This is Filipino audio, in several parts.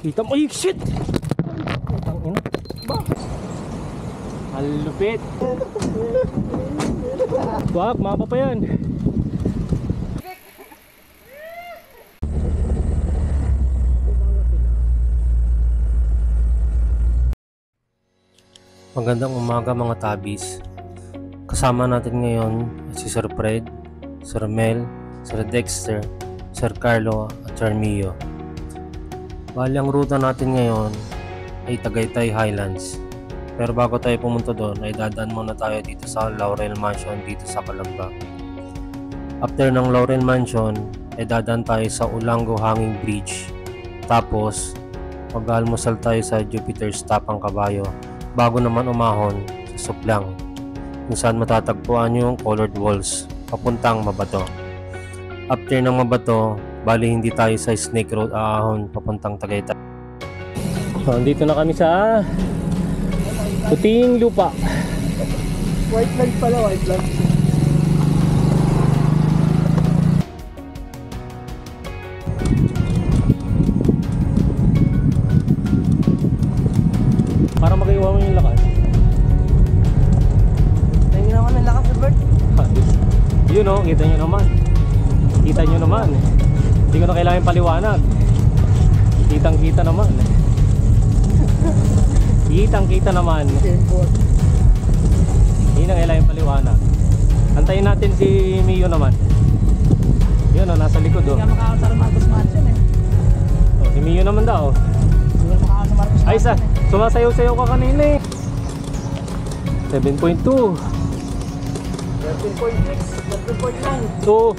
Kita mo, ay shit! Putang ina. Bakit? Halupit. Wag, mapa pa yan. Magandang umaga mga tabis. Kasama natin ngayon si Sir Fred, Sir Mel, Sir Dexter, Sir Carlo at Sir Mio. Bali ang ruta natin ngayon ay Tagaytay Highlands. Pero bago tayo pumunta doon ay dadaan muna tayo dito sa Laurel Mansion dito sa Calamba. After ng Laurel Mansion ay dadaan tayo sa Ulango Hanging Bridge. Tapos mag-almusal tayo sa Jupiter's Tapang Kabayo bago naman umahon sa Suplang kung saan matatagpuan yung colored walls papuntang Mabato. After ng Mabato, bali hindi tayo sa Snake Road aahon papuntang Tagaytay. So, andito na kami sa Puting Lupa. White land pala, white land. Para magaiwa mo yung lakas. Tingin naman ang lakas, Robert. Yun o, kita nyo naman. Kita nyo naman. Hindi ko na kailangan paliwanag. Kitang kita naman. Kitang kita naman. Hindi na kailangan paliwanag. Antayin natin si Mio naman. Yun o, nasa likod o. Hindi ka makakasal sa Marcos Mansion eh. O, si Mio naman daw. Hindi ka makakasal sa Marcos Mansion. Ay, sumasayaw-sayaw ka kanina eh. 7.2. 13.6, 13.9, So,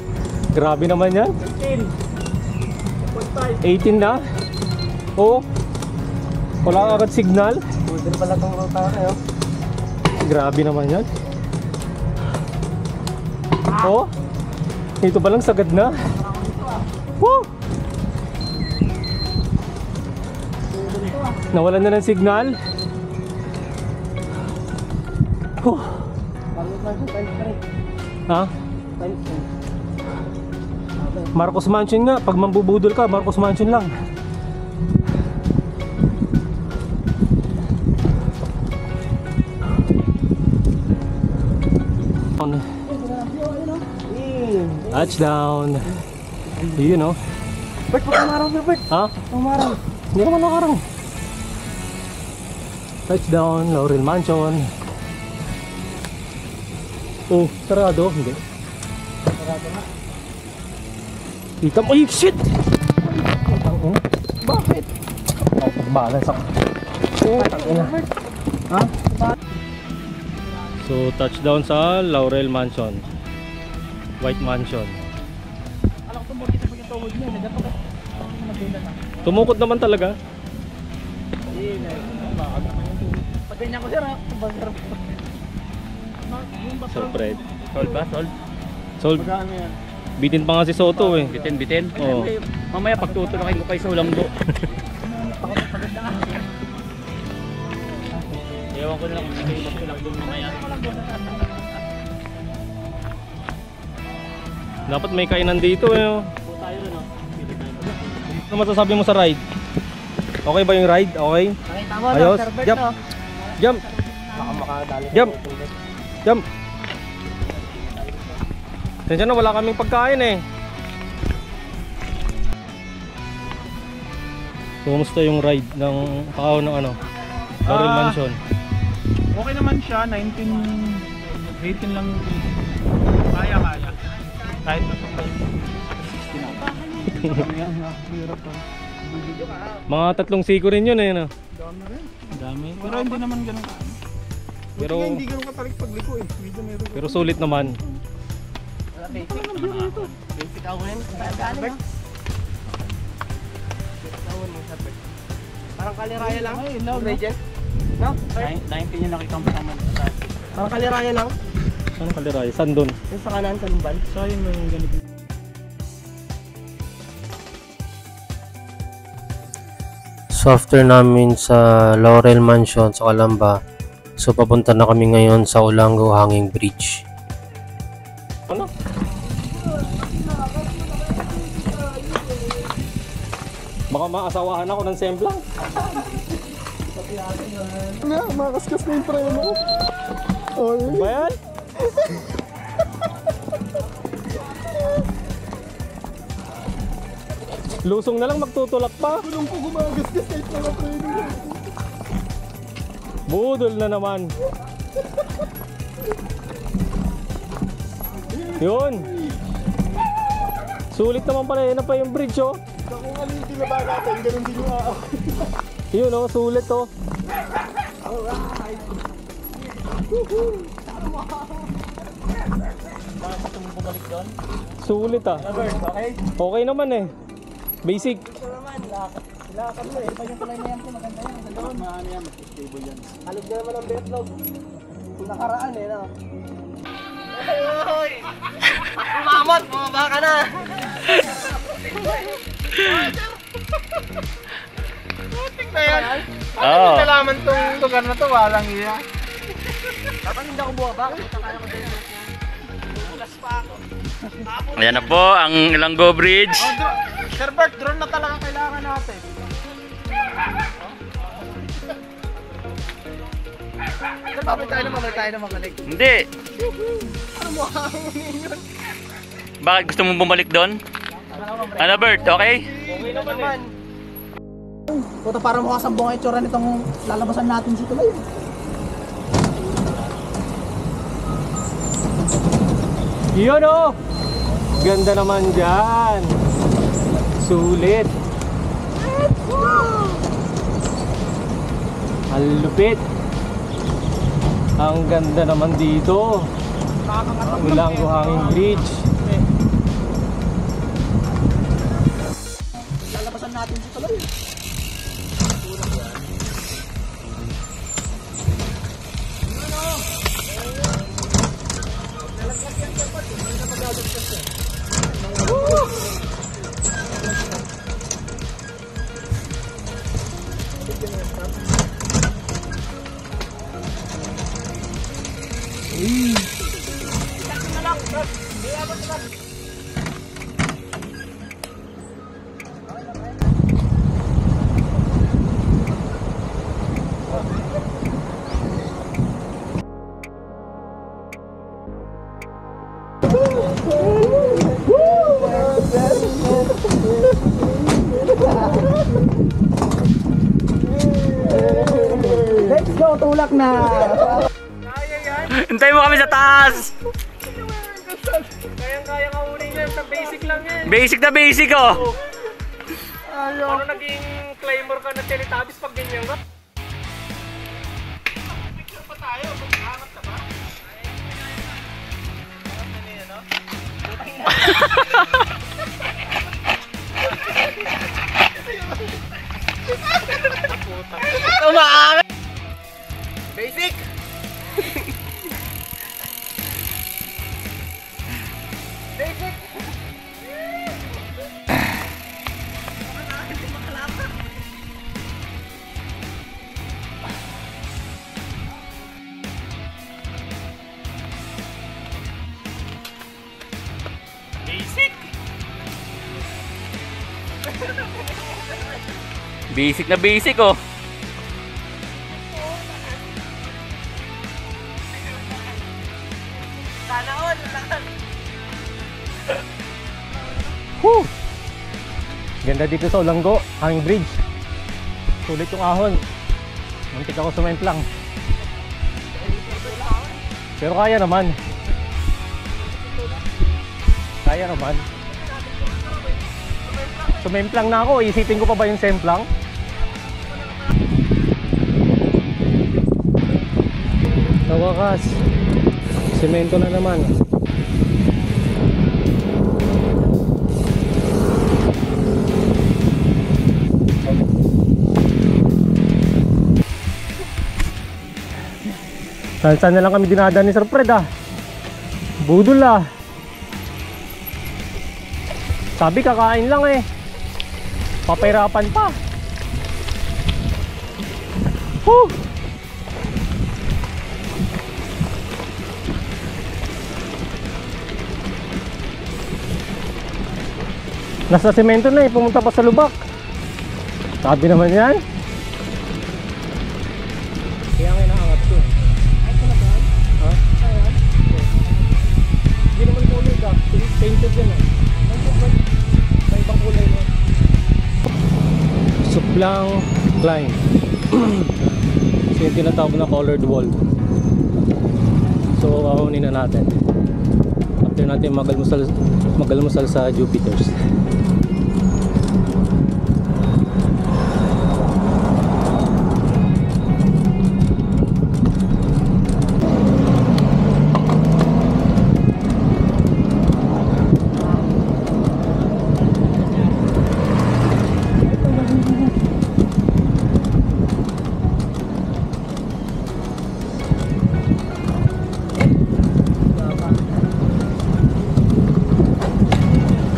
grabe naman yan. 15, 18 na. Oo. Wala agad signal. Buti na pala itong ruta kayo. Grabe naman yan. Oo. Ito pa lang sagad na. Woo! Nawalan na ng signal. Huh. Marcos Mansion, times 3. Ha? Times 3. Marcos Mansion nga. Pag mambubudol ka, Marcos Mansion lang. Touchdown. You know. Bert, huwag umarang, Bert. Ha? Umarang. Hindi naman nakarang. Touchdown, Laurel Mansion. Oh, sarado. Hindi. Sarado na. Kita mo, ay shit! Bakit? Oh, pag-balance ako. Bert. Ha? So, touchdown sa Laurel Mansion. White Mansion. Alam ko tumukit sa pagkatawag niya. Nagapag na. Tumukot naman talaga. Hindi, bakit naman yung tubig. Pag ganyan ko, sir, ha? Sir Fred. Sol ba? Sol? Sol, Magkano yan? bitin pa nga si Soto eh. Bitin-bitin? Oo. Mamaya pagtutulakin ko kayo sa Ulango. Pagod na nga. Ewan ko na lang kung hindi kayo magtulang doon mamaya. Dapat may kainan dito eh. Oh. Po tayo doon, no? Ano masasabi mo sa ride? Okay ba yung ride? Okay? Nakita mo, Ayos. Sir Bert, Jump. no? Jump! Baka makadali. Jump. Jump! Tensya na, wala kaming pagkain eh. Kumusta yung ride ng tao ng ano? Laurel Mansion? Okay naman siya, 18 lang yung kaya. Kahit na 60 na. Hirap pa. Mga 3 siko rin yun eh. No? Dami rin. Dami. Pero hindi naman ganun. Pero, Hindi ganun katarik pagliko eh. Medyo meron. pero sulit naman. Basic ako rin. Gano'n, no? Parang kaliraya lang. Ay, ilaw, no? Regent. No? 19 yung nakikampa naman. Parang kaliraya lang. Saan kaliray? Saan doon? Yung sa kanan, sa lumban. Sayang lang yung ganito. So after namin sa Laurel Mansion sa Calamba, so papunta na kami ngayon sa Ulango Hanging Bridge. Ano? Baka maasawahan ako ng semplang. Nga, makaskas na yung preno ko. Oy. Ba yan? Lusong na lang magtutulak pa. Gulong ko gumagasgas kahit mga preno ko. Budol na naman. Yun. Sulit naman pala yun na pa yung bridge oh. Kung ano yung tinaba natin, ganun din yung aaw. Yun oh, sulit oh. Sulit ah. Okay? Okay naman eh. Basic. Lakad mo eh. Pag yung kulay na yan po, maganda yan. Doon. Maano yan, stable yan. Halog na naman ang betlog. Kung nakaraan eh, no? Mamot! Bumaba ka na! Putik na yan! Oo. Nalaman tong lugar na to, walang iya. Dapat hindi ako bumaba. Kaya ko din. Bulas pa ako. Ayan na po ang Ilanggo Bridge. Sir Bert, drone na talaga kailangan natin. Sir, bakit tayo na magaling? Hindi. Ano mo hangin yun? Bakit gusto mong bumalik doon? Ano Bert, okay? Okay naman. Puta, para mukha sambong ang itsura nitong lalabasan natin si Tulay. Yun oh. Ganda naman dyan. Sulit. Ang lupit. Ang ganda naman dito. Ilanggo Hanging Bridge. Lalabasan natin si Tulay. Let's go, tulak na! Hintay mo kami sa taas! Kayang-kaya ka uling yan, sa basic lang yan. Basic na basic oh! Ano naging claimer ka na Teletubbies pag ganyan ka? Picture pa tayo, mag-angat ka ba? Umaangat! Basic! Basic! Basic na basic oh! Sana all! Woo! Ganda dito sa Ilanggo Hanging Bridge. Sulit yung ahon. Muntik ako sumemplang. Pero kaya naman. Kaya naman. Sumemplang na ako. Isipin ko pa ba yung semplang? Sa wakas, semento na naman. Saan na lang kami dinadaan ni Sir Fred ah. Budol ah. Sabi kakain lang eh. Papahirapan pa. Woo! Nasa semento na eh, pumunta pa sa lubak. Sabi naman yan. Kaya nga inaangat ko. Ay, talaga? Ha? Ayan. Hindi naman kulay ka. Painted yan ah. Sa ibang kulay mo. Suplang climb. So yung tinatawag na colored wall. So ahunin na natin. After natin magalmusal sa Jupiter's.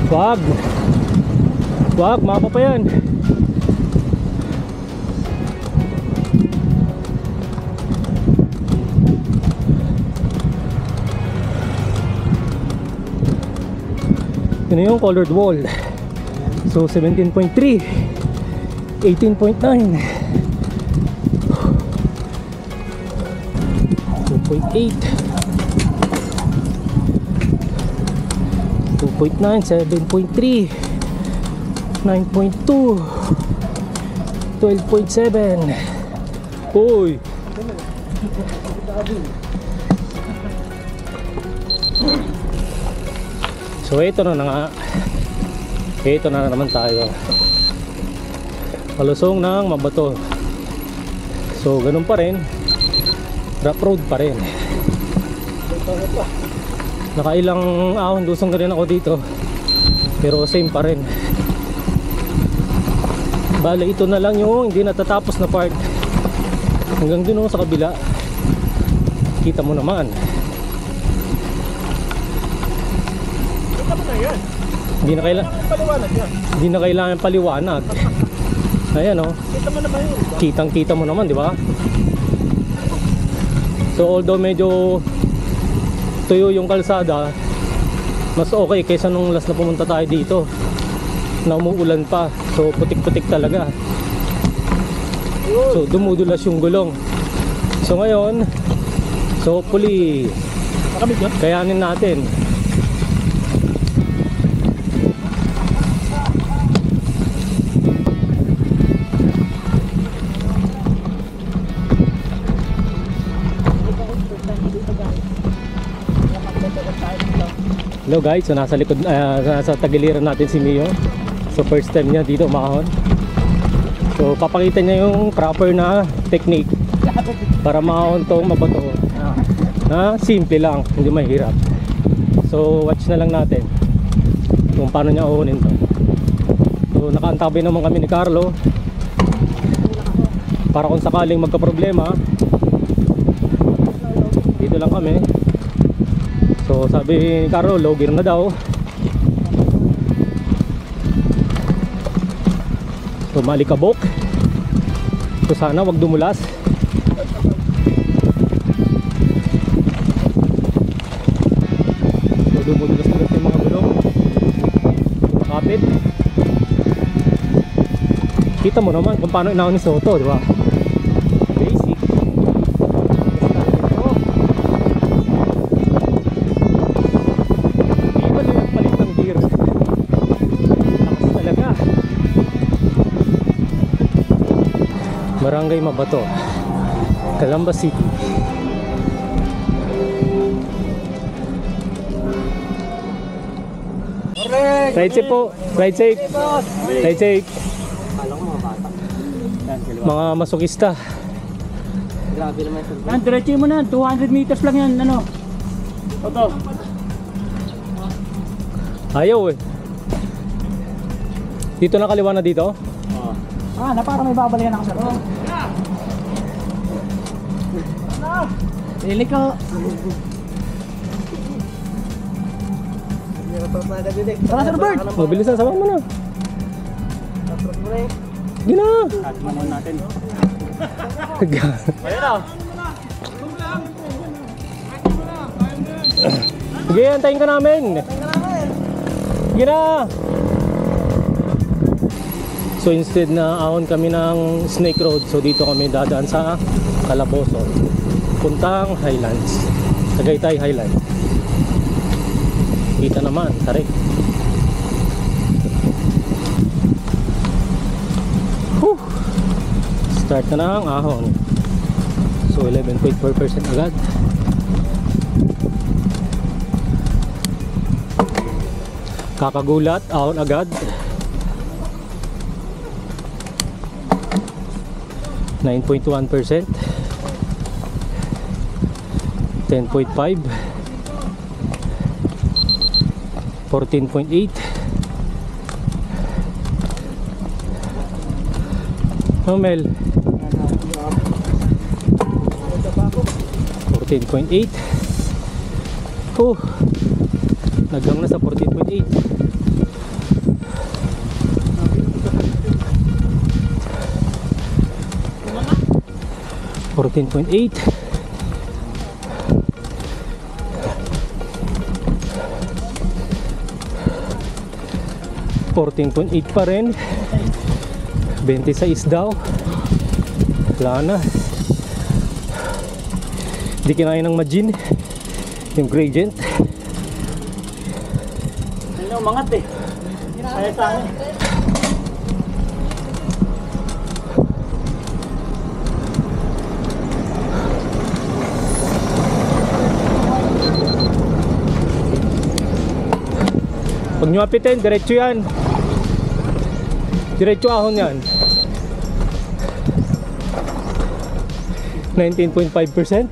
Wag! Wag! Mapa pa yan! Yun yung colored wall. So 17.3 18.9 2.8 2.9, 7.3 9.2 12.7. Uy! So ito na nga. Ito na naman tayo. Palusong ng Mabato. So ganun pa rin. Rough road pa rin. Nakailang ahon dusong na rin ako dito. Pero same pa rin. Bale ito na lang yung hindi natatapos na part. Hanggang dun sa kabila. Kita mo naman. Kita mo na yan. Hindi na kailangan Paliwanag yan. Hindi na kailangan paliwanag. Ayan oh. Kita mo naman yun. Kitang kita mo naman, di ba? So although medyo tuyo yung kalsada, mas okay kaysa nung last na pumunta tayo dito na umuulan pa. So putik-putik talaga. So dumudulas yung gulong. So ngayon, so hopefully kayanin natin. Hello guys, so nasa likod, nasa tagiliran natin si Mio. So first time niya dito makahon. So papakita niya yung proper na technique para makahon tong Mabato. Na simple lang, hindi mahirap. So watch na lang natin kung paano niya uhunin to. So nakaantabay naman kami ni Carlo para kung sakaling magka-problema, dito lang kami. So sabi ni Carlo, low gear na daw. So malikabok. So sana wag dumulas. So dumudulas na yung mga gulong. Nakapit. Kita mo naman kung paano inahon ni Soto, di ba? Basic. Barangay Mabato, Calamba City. Ride safe po, ride safe. Ride safe. Mga masokista. Grabe naman ito. Yan, diretso mo na. 200 meters lang yan. Ano? Ito. Ayaw eh. Dito na kaliwa na dito? Ah, na parang may babalikan ako sa to. Lili ko. Tara, Sir Bert. Mabilis na, sama mo na. Gina. Tatmanon natin. Ayun na. Sige, antayin ka namin. Gina. So So instead na ahon kami ng Snake Road, so dito kami dadaan sa Calabozo, puntang Highlands, Tagaytay Highlands. Kita naman, tarik. Whew. Start na ng ahon. So 11.4% agad. Kakagulat, ahon agad. 9.1%, 10.5, 14.8. Mel 14.8. Nagang na sa 14.8. 14.8. pa rin. 26 daw. Wala na. Hindi kinaya ng Majin yung gradient. Hindi umangat eh. Kaya sa akin. Pag nyo apitin, diretso yan. Diretso ahon yan. 19.5%.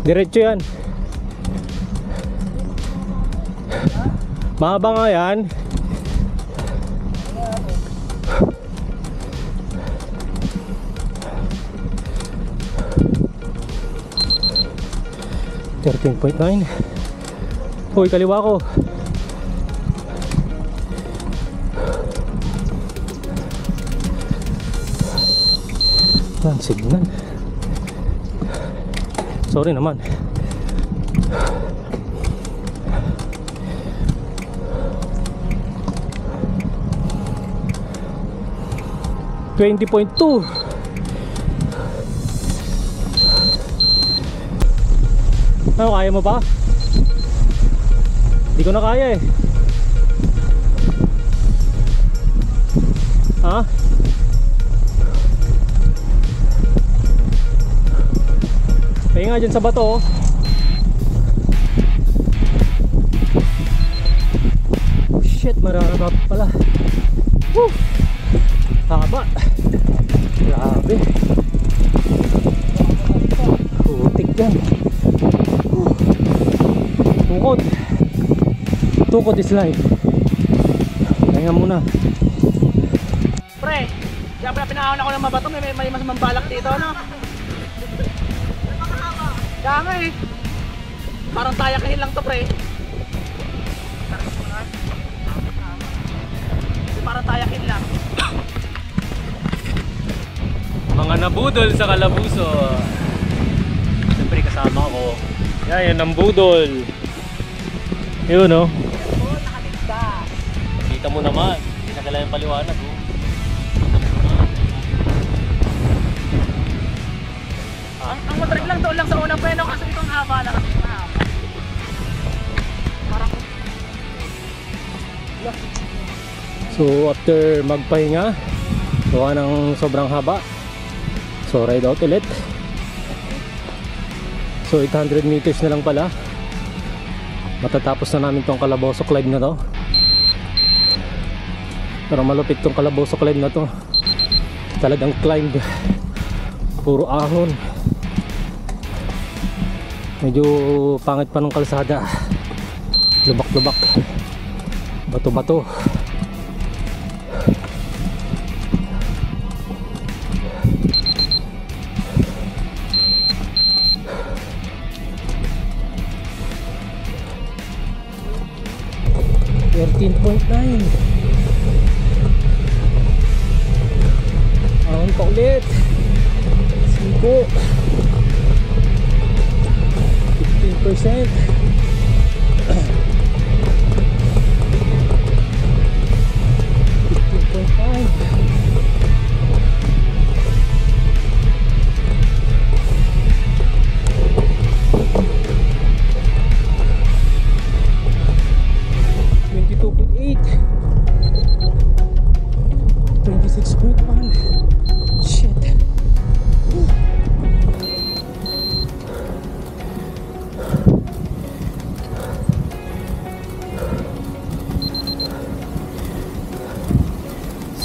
Diretso yan. Mahaba nga yan. $13.9. Uy, kaliwa ko. Signal. Sorry naman. $20.2. Ano, kaya mo pa? Hindi ko na kaya eh. Ha? Kaya nga dyan sa bato oh. Oh shit, mararap pala. Woo! Haba. Grabe. Putik yan. Tukod. Tukod is life. Kaya muna. Pre, kaya pala pinahon ako ng mabato. May mas mambalak dito, no? Kaya nga eh. Parang tayakahin lang to, pre. Parang tayakin lang. Mga nabudol sa Calabozo. Siyempre kasama ko. Yan ang budol. Yun oh. Kita mo naman. Hindi na kailangan paliwanag oh. Ang motorik lang doon lang sa unang preno kasi itong haba na kasi mahaba. Parang So after magpahinga, gawa ng sobrang haba, so ride out ulit. So 800 meters na lang pala, matatapos na namin tong Calabozo climb na to. Pero malupit tong Calabozo climb na to. Talagang climb, puro ahon. Medyo pangit pa ng kalsada, lubak-lubak, bato-bato. Ahon pa ulit. 5 15%.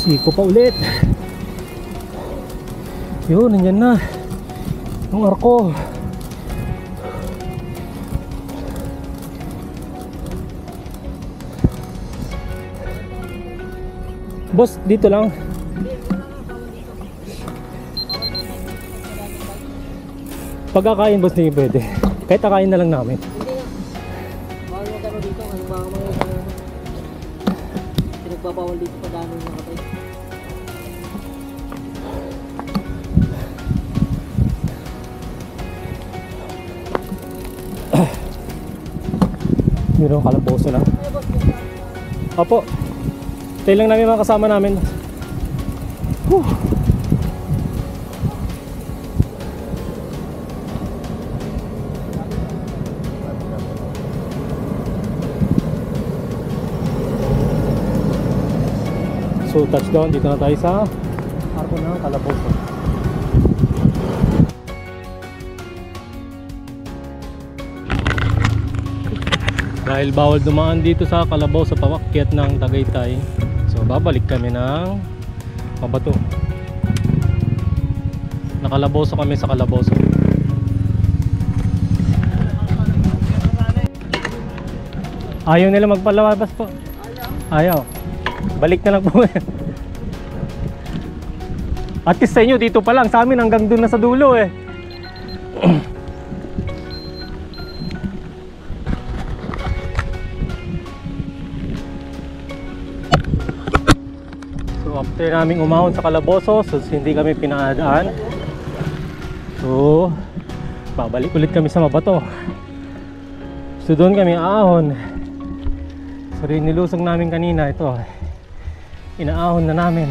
Siko pa ulit. Yun, nandyan na yung arko. Boss, dito lang. Pagkakain boss, hindi pwede. Kahit akain na lang namin. Bawal mo gano'n dito. Ano mga pinagbabawal dito pa dami ng kapay. Mayroong kalaboso na. Opo. Tayo lang namin mga kasama namin. Whew. So touchdown, dito na tayo sa arko ng Calabozo. Dahil bawal dumaan dito sa Calabozo sa pamakyat ng Tagaytay, so babalik kami ng Mabato. Nakalaboso kami sa Calabozo. Ayaw nila magpalabas po. Ayaw. Balik na lang po. At least sa inyo dito pa lang, sa amin hanggang dun na sa dulo eh. So after naming umahon sa Calabozo, so hindi kami pinadaan. So babalik ulit kami sa Mabato. So doon kami aahon. So rin nilusong namin kanina ito. Inaahon na namin.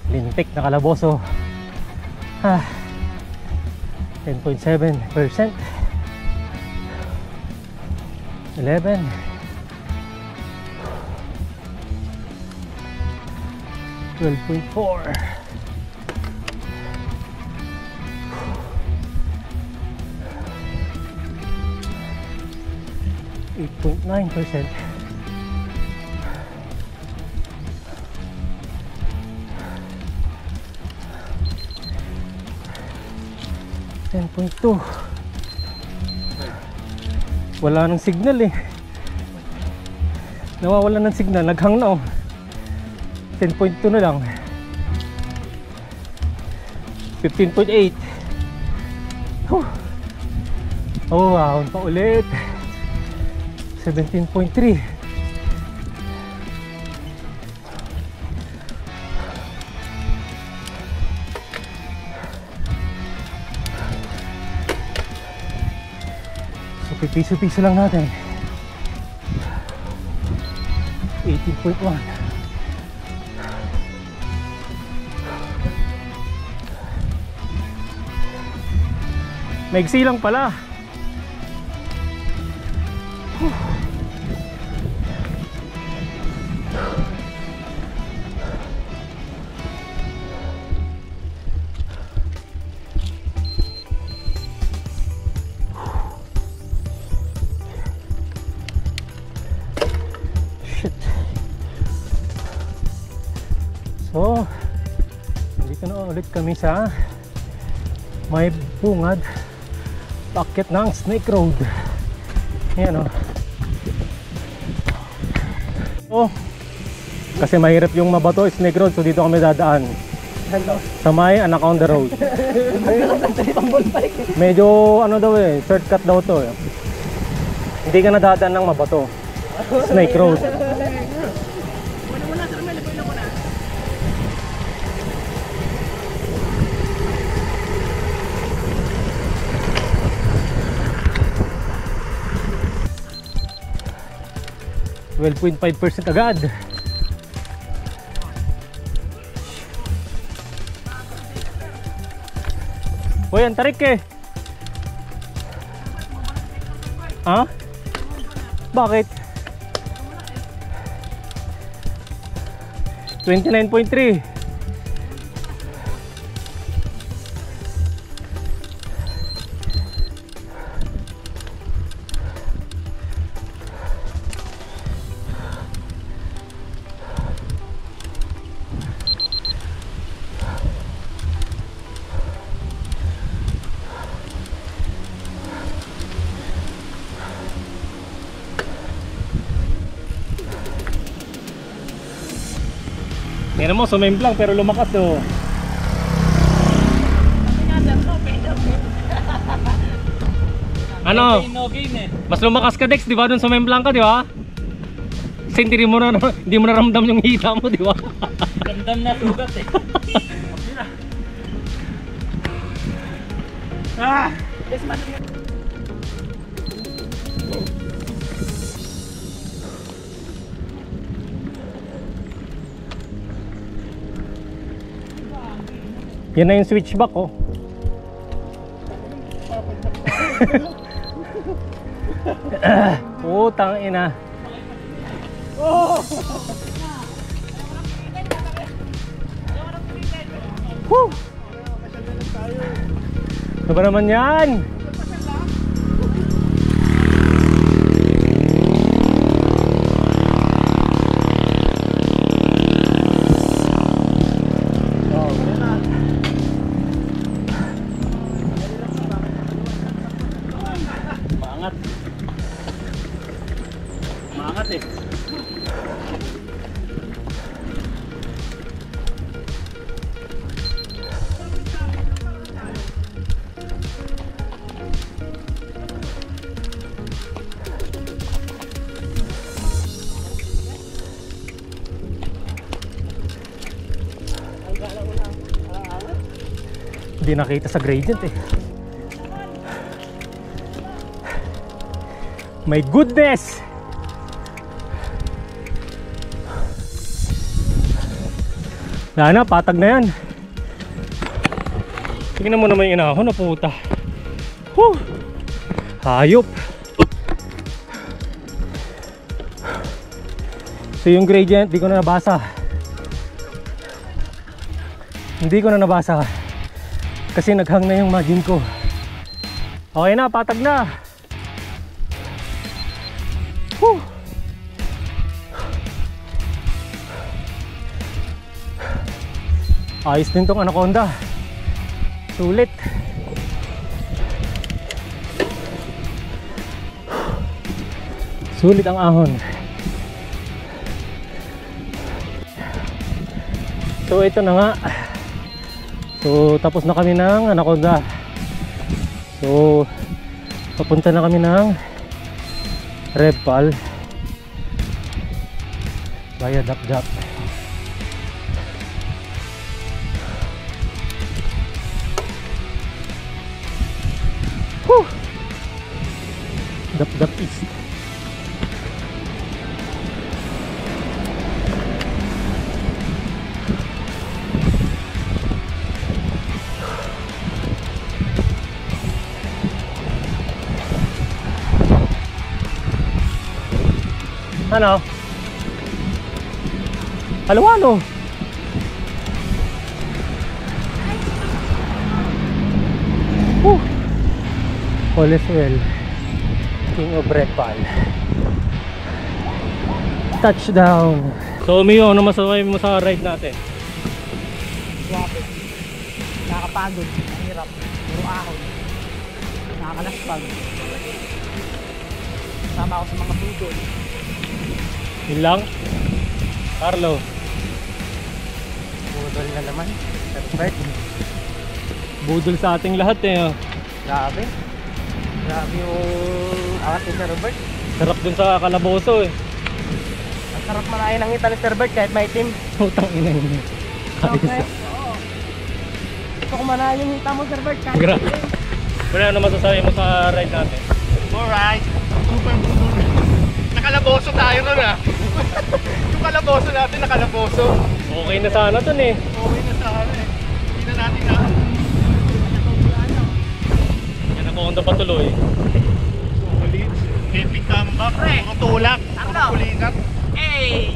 Lintik na Calabozo. 10.7%. 11. 12.4. 8.9%. .2. Wala nang signal eh. Nawawala ng signal, naghang na oh. 10.2 na lang. 15.8. Oh, ahon pa ulit. 17.3. So pipiso-piso lang natin. 18.1. Maigsi lang pala. So, dito na ulit kami sa may bungad paakyat ng Snake Road. Ayan o. Oh, kasi mahirap yung Mabato, Snake Road, so dito kami dadaan sa may Anaconda Road. Medyo ano daw eh, shortcut daw to eh. Hindi ka nadadaan ng Mabato, Snake Road. .5% agad. Hoy, ang tarik eh. Ha? Bakit? 29.3. Tingnan mo, sumemplang pero lumakas oh. Ano? No gain eh. Mas lumakas ka Dex, di ba? Doon sumemplang ka, di ba? Kasi hindi mo naramdam yung hita mo, di ba? Ramdam na sugat eh. Ah! Yan na yung switchback oh. Putang ina. Woo! Ano ba naman yan? Maangat. Maangat eh. Hindi nakita sa gradient eh. My goodness! Wala na, patag na yan. Tingnan mo naman yung inahon na puta. Whew! Hayop! So yung gradient, di ko na nabasa. Hindi ko na nabasa. Kasi naghang na yung margin ko. Okay na, patag na. Whew. Ayos din tong Anaconda. Sulit. Sulit ang ahon. So ito na nga. So tapos na kami ng Anaconda. So papunta na kami ng Repal via Dap-Dap. Whew! Dap-Dap East. Ano? Halo-halo. All is well. King of Repal. Touchdown. So Mio, ano masasabi mo sa ride natin? Swabe. Nakakapagod. Ang hirap. Puro ahon. Nakakalaspag. Sama ako sa mga budol. Yun lang? Carlo. Budol na naman. Perfect. Budol sa ating lahat eh. Oh. Grabe. Grabe yung angat ni Sir Robert. Sarap dun sa Calabozo eh. Ang sarap manahin ng hita ni Sir Robert kahit may team. Putang ina yun. Okay. Oo. Gusto ko manahin yung hita mo Sir Robert kahit may Grabe. team. Wala ano masasabi mo sa ride natin? Alright. Super budol. Nakalaboso tayo nun ah. Yung kalaboso natin nakalaboso. Okay na sana dun eh. Okay na sa ano eh. Hindi na natin na. Yan ako onda patuloy. Ulit. Epic comeback. Puro tulak. Puro kulingat. Hey!